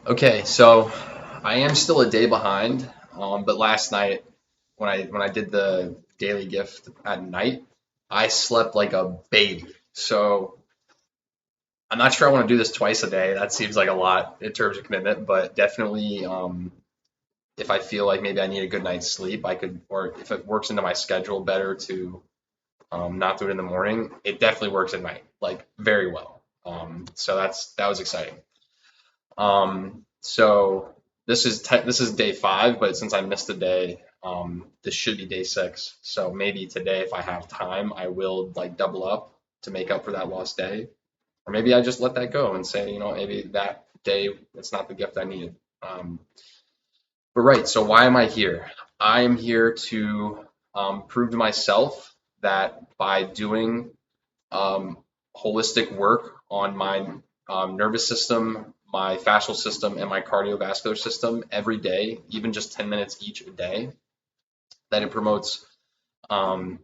Okay, so I am still a day behind, but last night when I did the daily gift at night, I slept like a baby. So I'm not sure I want to do this twice a day. That seems like a lot in terms of commitment, but definitely if I feel like maybe I need a good night's sleep, I could, or if it works into my schedule better to not do it in the morning, it definitely works at night, like very well. So that was exciting. So this is day 5, but since I missed a day, this should be day 6. So maybe today, if I have time, I will like double up to make up for that lost day, or maybe I just let that go and say, maybe that day it's not the gift I needed. But right, so why am I here? I am here to prove to myself that by doing um, holistic work on my nervous system, my fascial system, and my cardiovascular system every day, even just 10 minutes each a day, that it promotes um,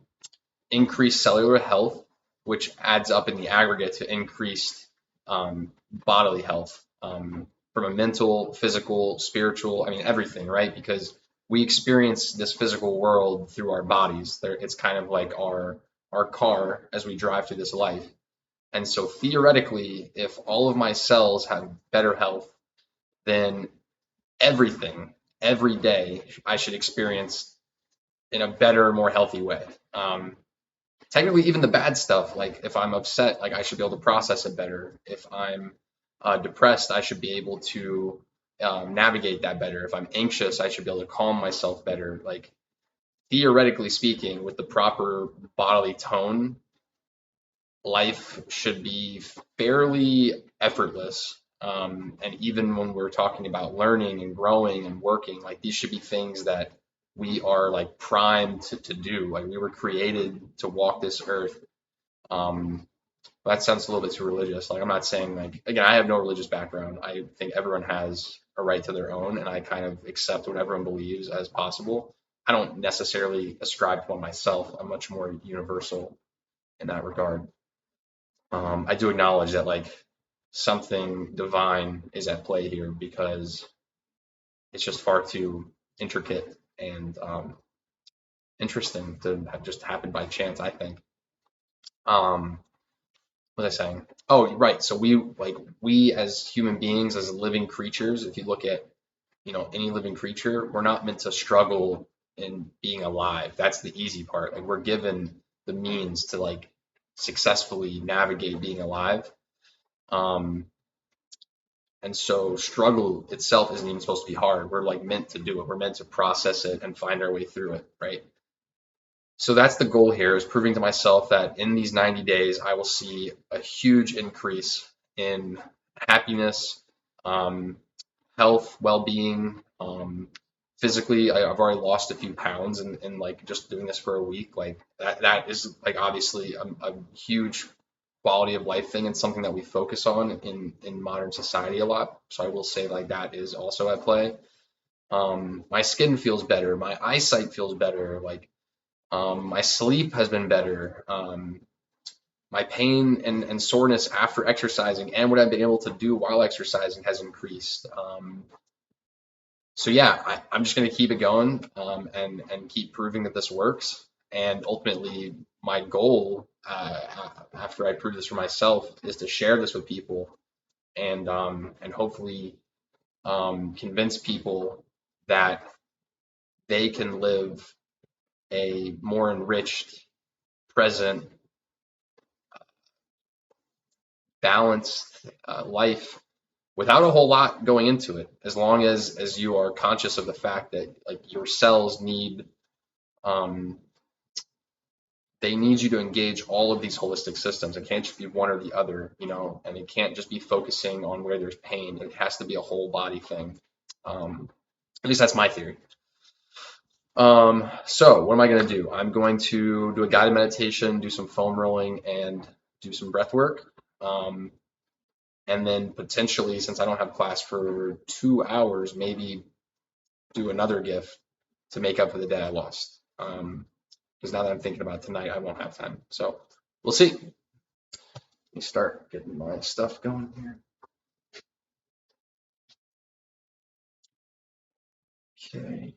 increased cellular health, which adds up in the aggregate to increased bodily health from a mental, physical, spiritual, I mean, everything, right? Because we experience this physical world through our bodies. It's kind of like our car as we drive through this life. And so theoretically, if all of my cells have better health, then everything, every day, I should experience in a better, more healthy way. Technically, even the bad stuff, like if I'm upset, like I should be able to process it better. If I'm depressed, I should be able to navigate that better. If I'm anxious, I should be able to calm myself better. Like theoretically speaking, with the proper bodily tone, life should be fairly effortless. And even when we're talking about learning and growing and working, like these should be things that we are like primed to do. Like we were created to walk this earth. Um, that sounds a little bit too religious. Like I'm not saying like again, I have no religious background. I think everyone has a right to their own, and I kind of accept what everyone believes as possible. I don't necessarily ascribe to one myself. I'm much more universal in that regard. I do acknowledge that like something divine is at play here because it's just far too intricate and interesting to have just happened by chance, I think. Um, what was I saying? Oh, right. So we as human beings, as living creatures, if you look at any living creature, we're not meant to struggle in being alive. That's the easy part. Like we're given the means to like successfully navigate being alive. Um, And so struggle itself isn't even supposed to be hard. We're like meant to do it. We're meant to process it and find our way through it, right? So that's the goal here is proving to myself that in these 90 days, I will see a huge increase in happiness, um, health, well-being, physically. I've already lost a few pounds and like just doing this for a week. Like that is like obviously a huge quality of life thing and something that we focus on in modern society a lot. So I will say like that is also at play. My skin feels better, my eyesight feels better, like my sleep has been better. My pain and soreness after exercising and what I've been able to do while exercising has increased. So yeah, I'm just going to keep it going and keep proving that this works. And ultimately, my goal after I prove this for myself is to share this with people and hopefully convince people that they can live a more enriched, present, balanced life without a whole lot going into it, as long as you are conscious of the fact that like your cells um, need you to engage all of these holistic systems. It can't just be one or the other, and it can't just be focusing on where there's pain. It has to be a whole body thing. At least that's my theory. So what am I going to do? I'm going to do a guided meditation, do some foam rolling, and do some breath work. Um, and then potentially, since I don't have class for 2 hours, maybe do another gift to make up for the day I lost. Because now that I'm thinking about tonight, I won't have time. So we'll see. Let me start getting my stuff going here. Okay.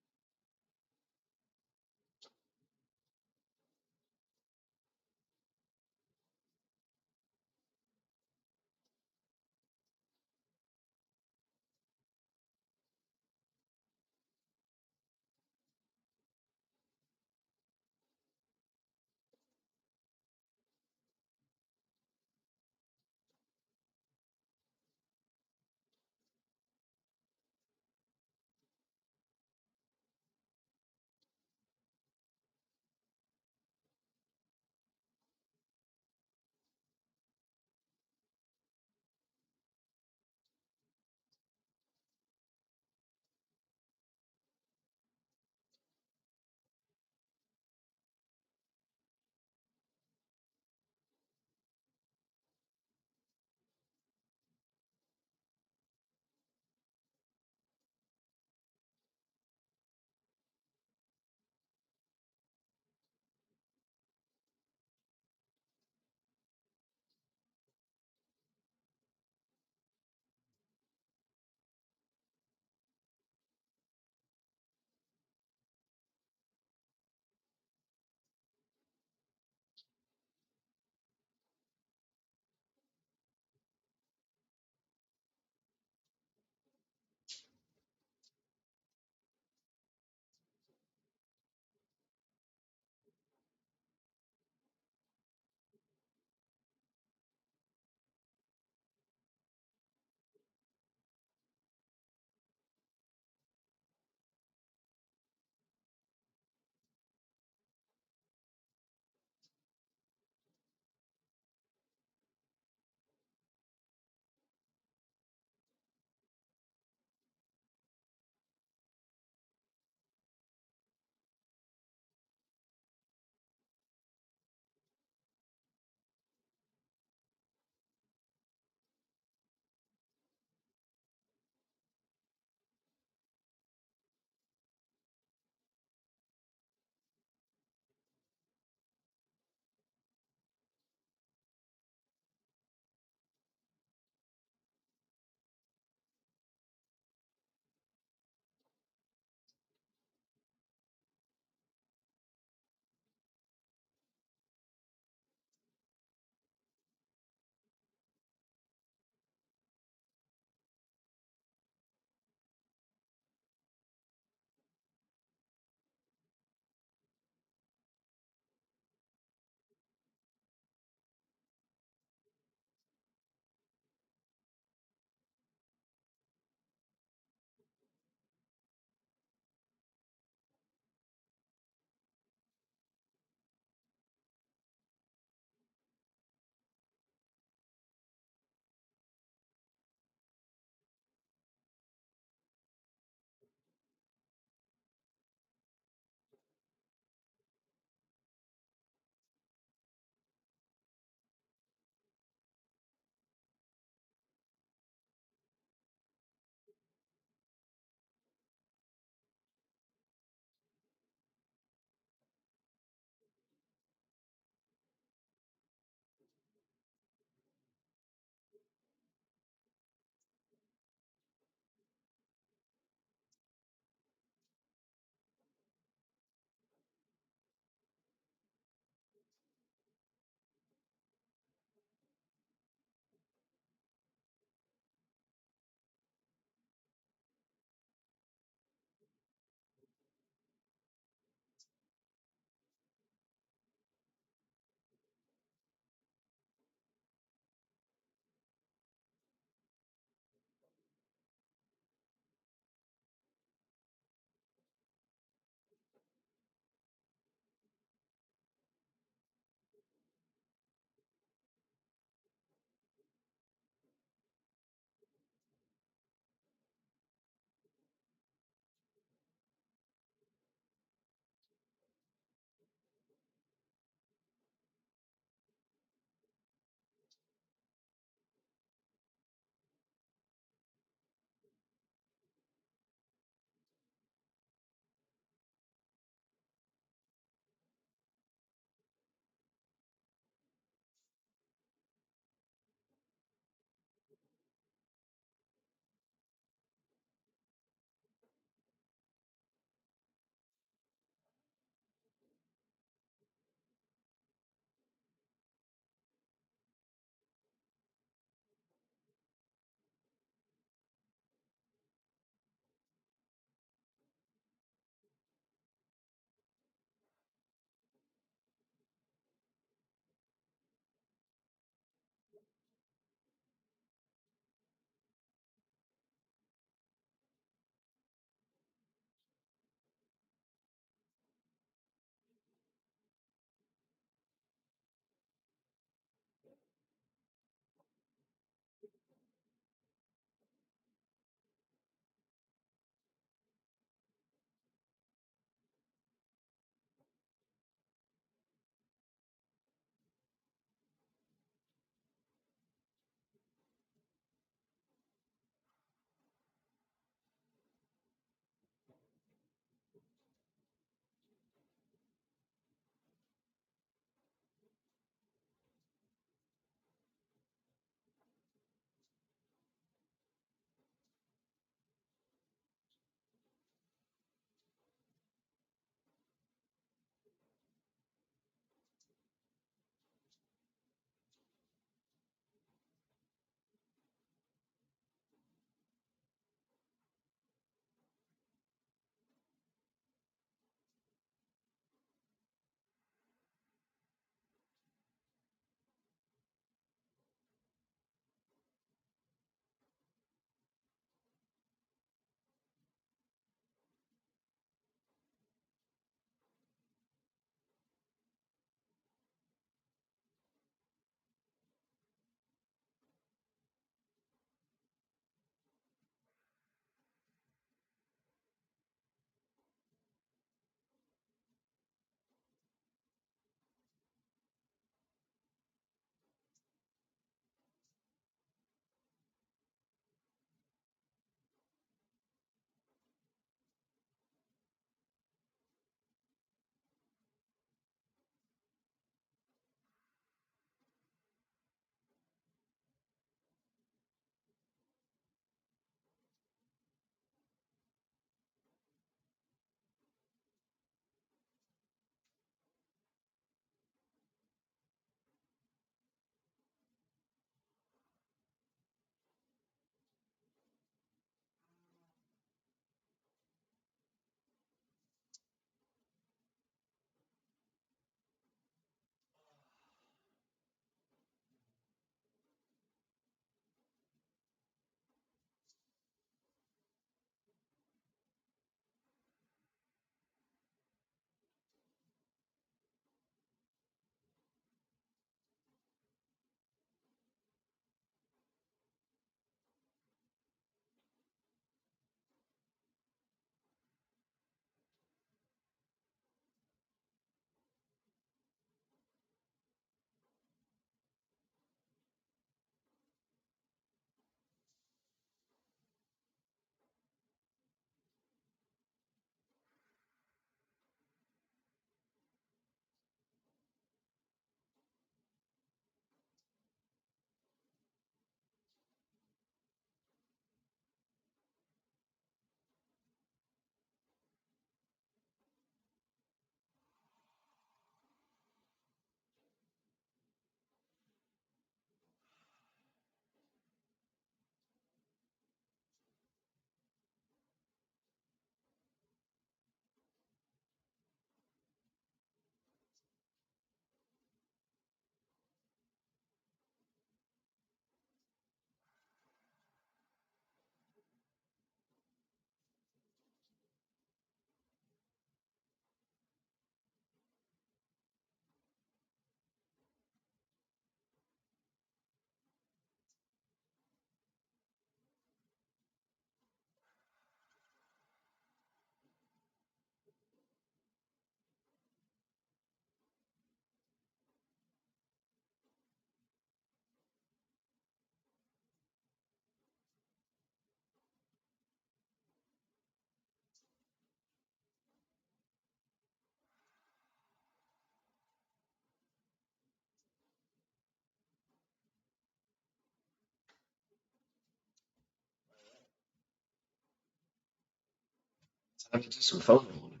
I have to do some phone rolling.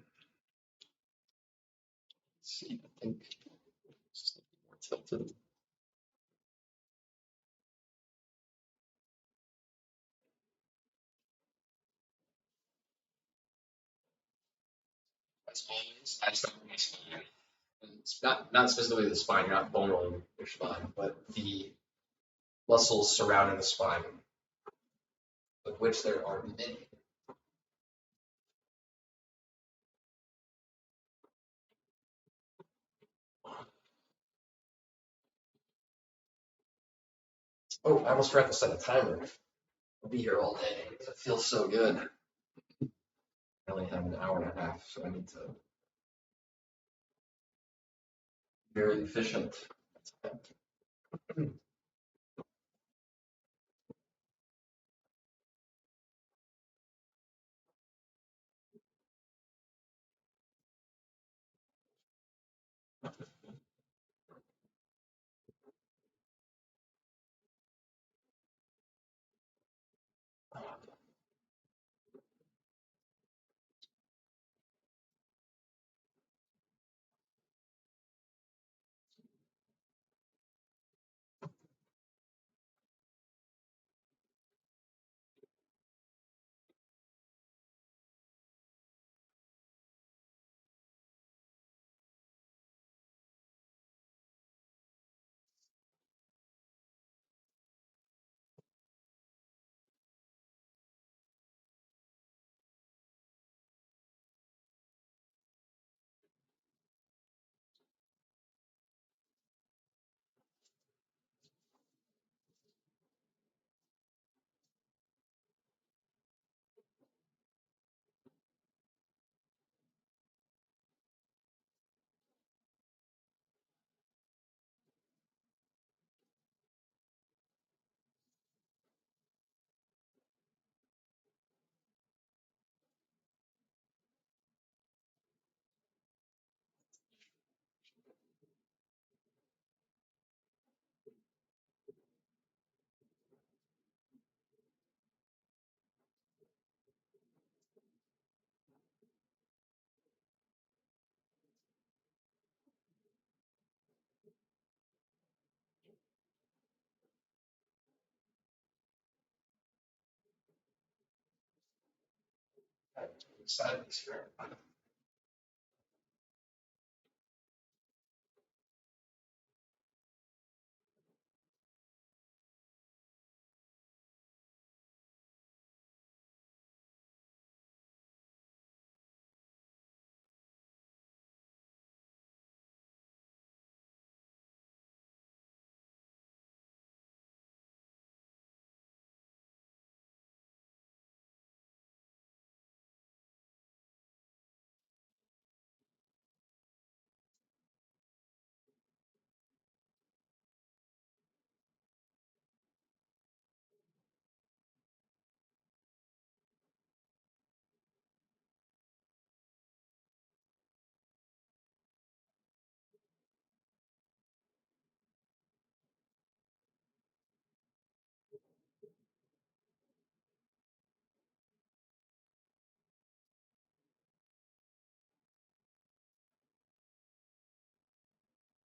Let's see, I think it's just more tilted. As always, I start with my spine. And it's not specifically the spine, you're not bone rolling your spine, but the muscles surrounding the spine, of which there are many. Oh, I almost forgot to set a timer. I'll be here all day. It feels so good. I only have an hour and a half, so I need to be very efficient. I'm excited this year.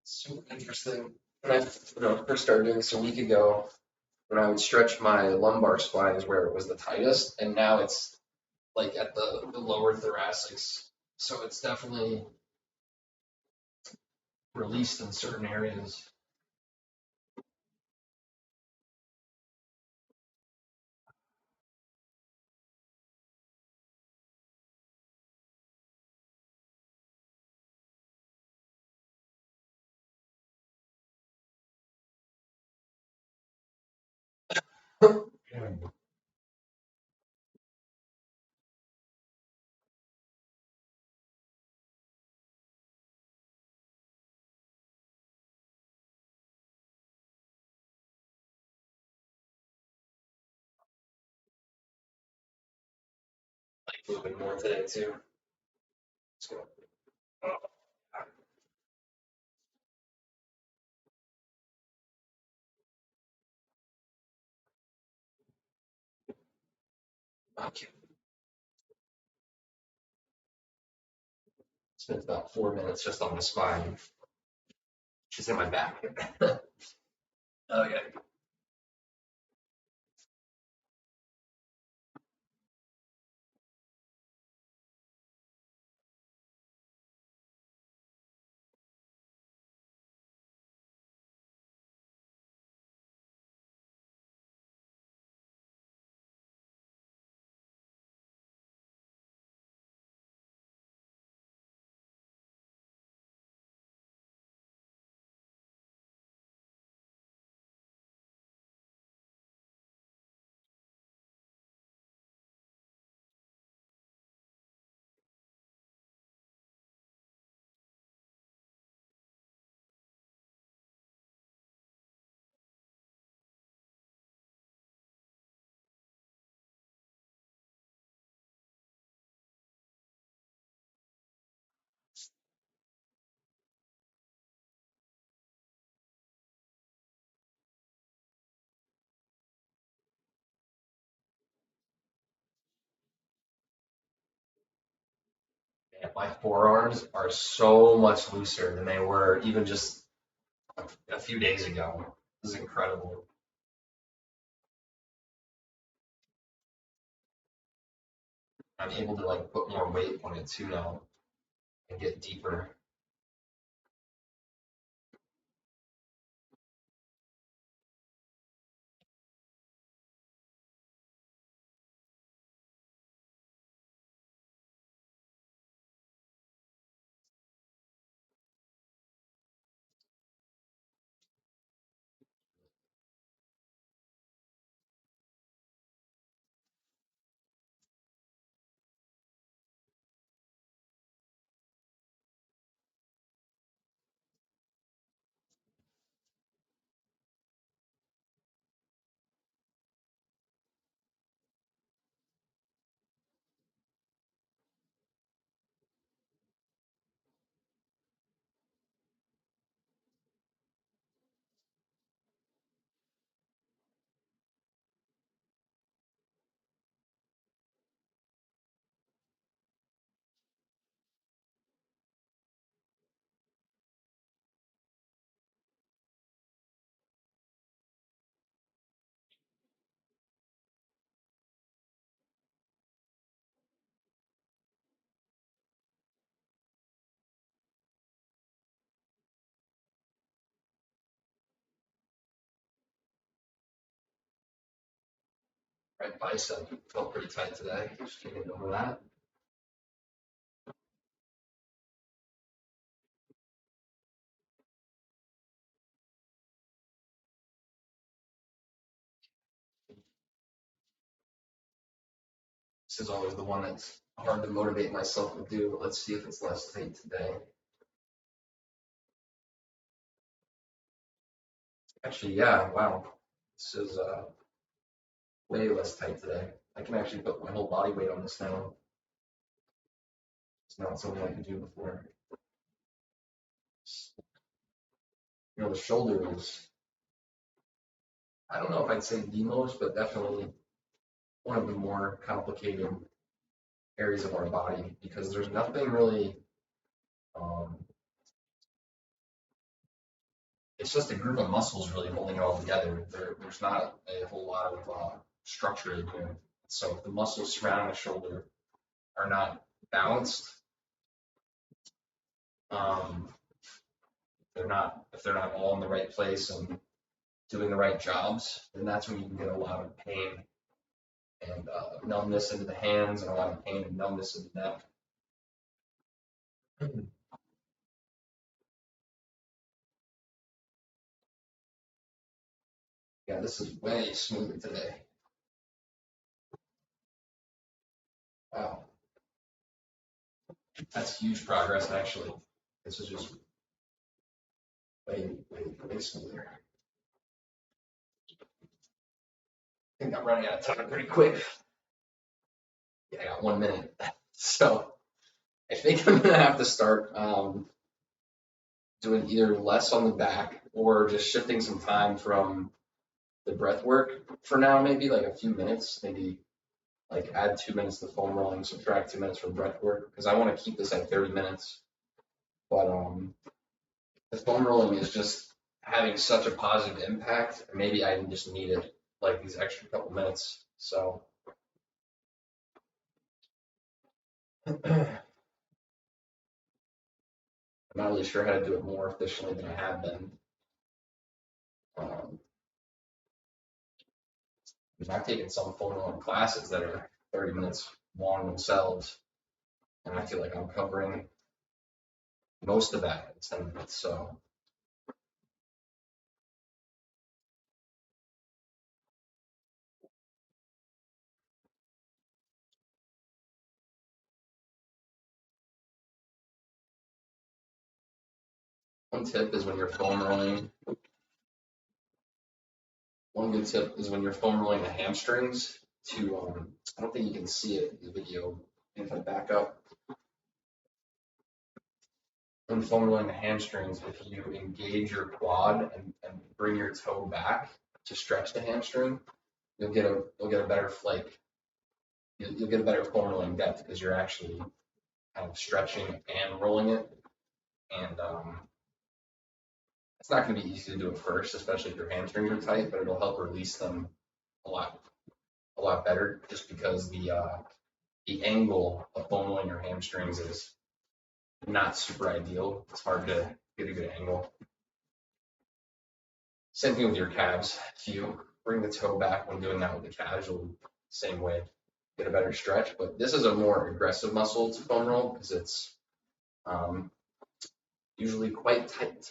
Super interesting. When I first started doing this a week ago, when I would stretch my lumbar spine is where it was the tightest, and now it's like at the lower thoracics. So it's definitely released in certain areas. Like moving more today too. Let's go. Okay. Spent about 4 minutes just on my spine. She's in my back. Okay. Man, my forearms are so much looser than they were even just a few days ago. This is incredible. I'm able to like put more weight on it too now and get deeper. Right bicep felt pretty tight today. Just getting over that. This is always the one that's hard to motivate myself to do, but let's see if it's less tight today. Actually, yeah, wow. This is way less tight today. I can actually put my whole body weight on this now. It's not something I could do before. You know, the shoulder is, I don't know if I'd say the most, but definitely one of the more complicated areas of our body because there's nothing really, um, it's just a group of muscles really holding it all together. There's not a whole lot of structure in here. So if the muscles surrounding the shoulder are not balanced, um, if they're not all in the right place and doing the right jobs, then that's when you can get a lot of pain and numbness into the hands and a lot of pain and numbness in the neck. Yeah, this is way smoother today. Wow, that's huge progress actually. This is just way smoother. I think I'm running out of time pretty quick. Yeah, I got 1 minute. So I think I'm gonna have to start doing either less on the back or just shifting some time from the breath work for now, maybe like a few minutes, maybe like add 2 minutes to foam rolling, subtract 2 minutes from breath work, because I want to keep this at 30 minutes But the foam rolling is just having such a positive impact. Maybe I just needed like these extra couple minutes. So I'm not really sure how to do it more efficiently than I have been. Um, because I've taken some foam rolling classes that are 30 minutes long themselves, and I feel like I'm covering most of that in 10 minutes. So one tip is when you're foam rolling, one good tip is when you're foam rolling the hamstrings to, I don't think you can see it in the video. If I back up, when foam rolling the hamstrings, if you engage your quad and bring your toe back to stretch the hamstring, you'll get a better like you'll get a better foam rolling depth because you're actually kind of stretching and rolling it. And it's not going to be easy to do at first, especially if your hamstrings are tight, but it'll help release them a lot better just because the angle of foam rolling your hamstrings is not super ideal. It's hard to get a good angle. Same thing with your calves. If you bring the toe back when doing that with the calves, you'll same way get a better stretch. But this is a more aggressive muscle to foam roll because it's um, usually quite tight.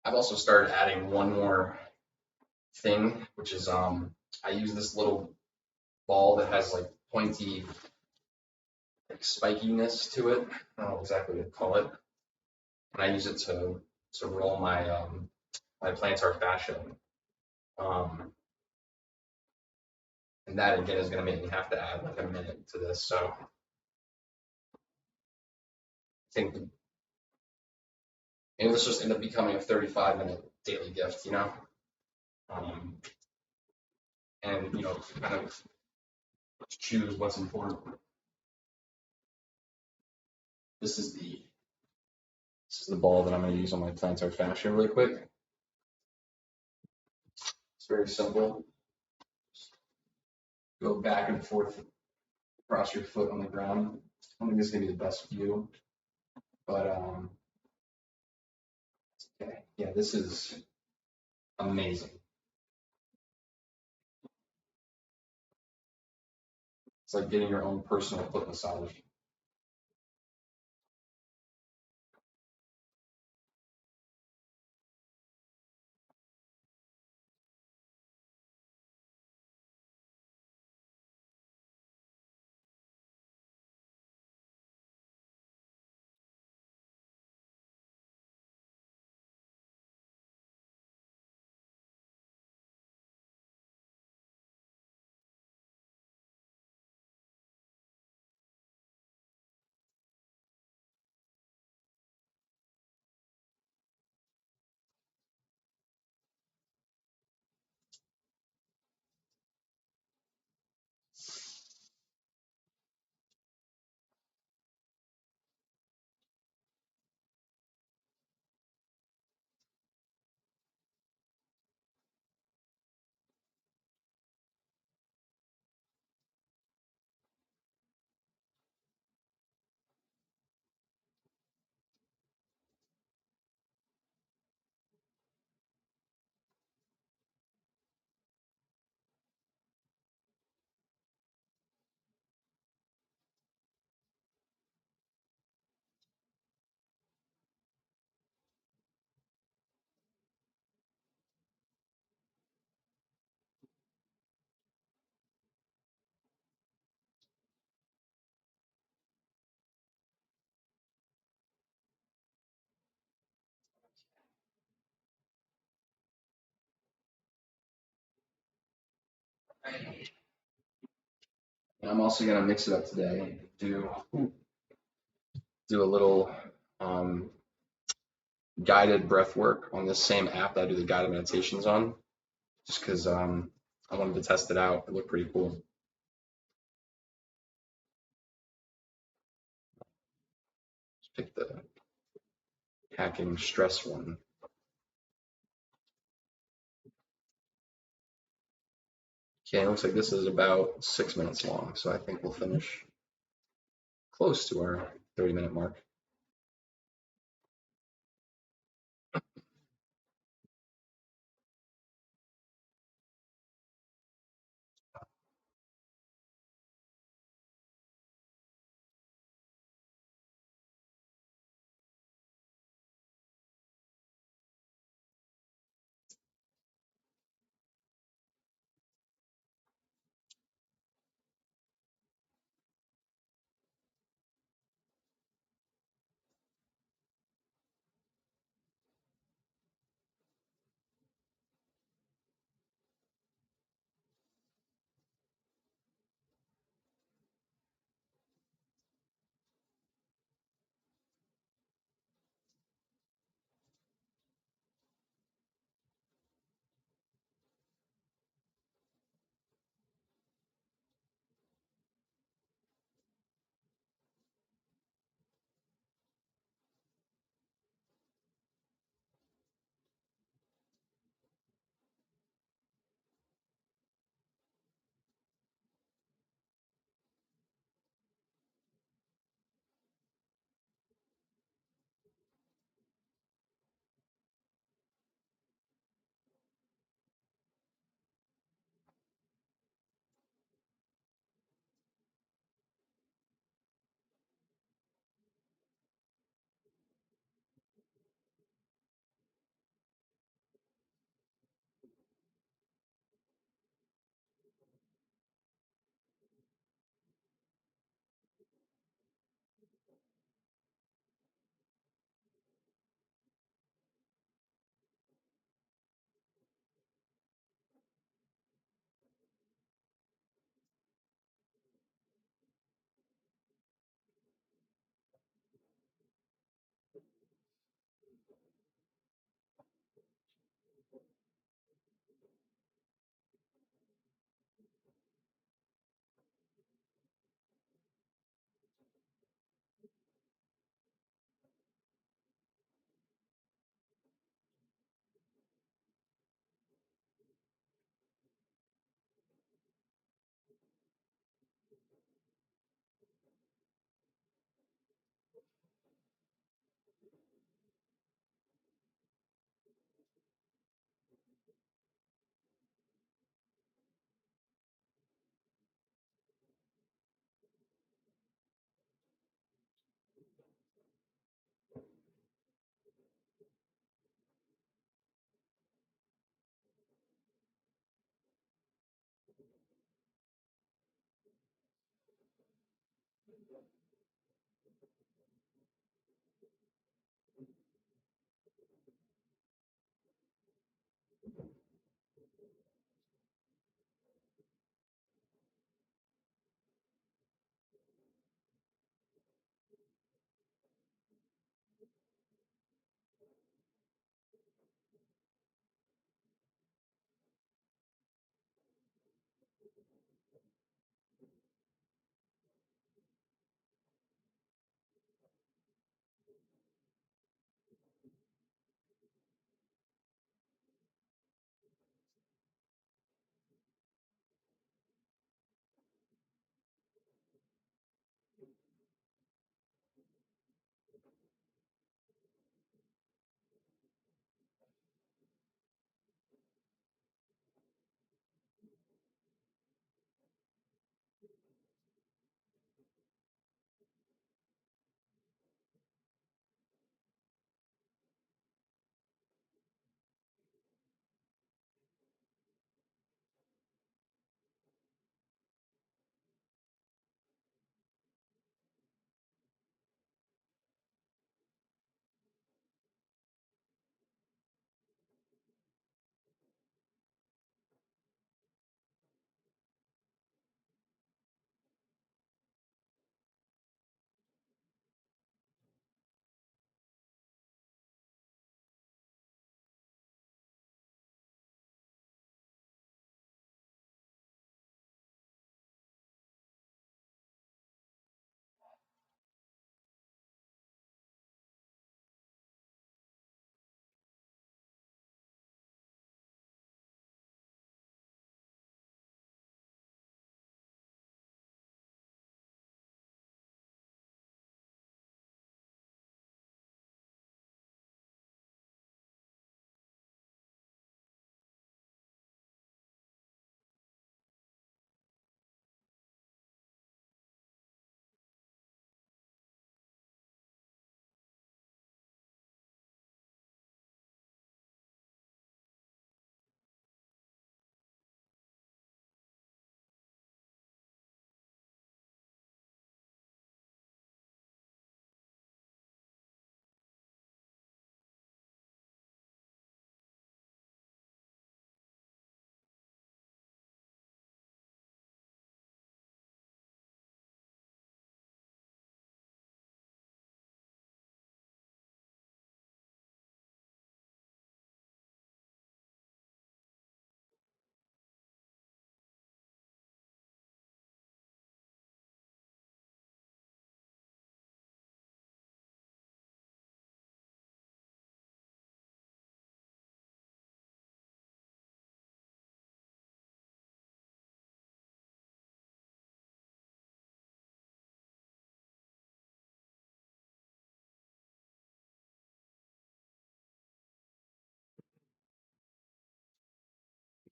I've also started adding one more thing, which is I use this little ball that has like pointy like spikiness to it. I don't know exactly what to call it. And I use it to roll my plantar fascia. Um, and that again is going to make me have to add like a minute to this. So I think maybe this just end up becoming a 35-minute daily gift, um, and kind of choose what's important. This is the ball that I'm going to use on my plantar fascia really quick. It's very simple. Go back and forth across your foot on the ground. I don't think this is going to be the best view, but okay. Yeah, this is amazing. It's like getting your own personal foot massage. And I'm also going to mix it up today and do a little um, guided breath work on this same app that I do the guided meditations on. just because I wanted to test it out. It looked pretty cool. Let's pick the hacking stress one. Okay, it looks like this is about 6 minutes long, so I think we'll finish close to our 30-minute mark.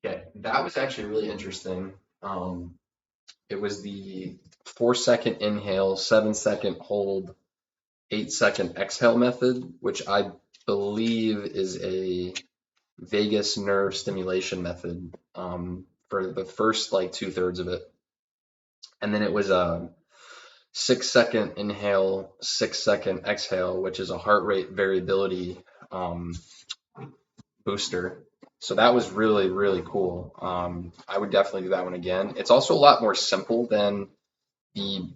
Okay, that was actually really interesting. It was the 4 second inhale, 7 second hold, 8 second exhale method, which I believe is a vagus nerve stimulation method for the first like 2/3 of it. And then it was a 6 second inhale, 6 second exhale, which is a heart rate variability um, booster. So that was really, really cool. I would definitely do that one again. It's also a lot more simple than the,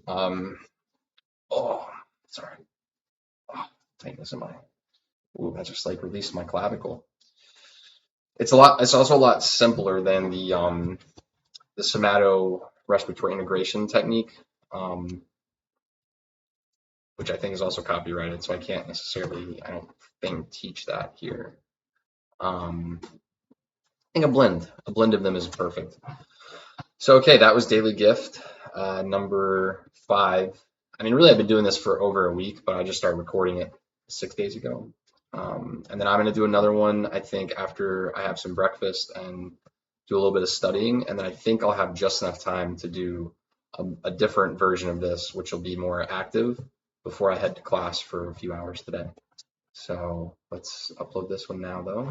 oh, sorry, oh, tightness in my, ooh, I just like released my clavicle. It's also a lot simpler than the somato respiratory integration technique, um, which I think is also copyrighted. So I can't necessarily, I don't think, teach that here. I think a blend of them is perfect. So, okay, that was Daily Gift, number 5. I mean, really, I've been doing this for over a week, but I just started recording it 6 days ago. And then I'm going to do another one, I think, after I have some breakfast and do a little bit of studying. And then I think I'll have just enough time to do a different version of this, which will be more active before I head to class for a few hours today. So let's upload this one now, though.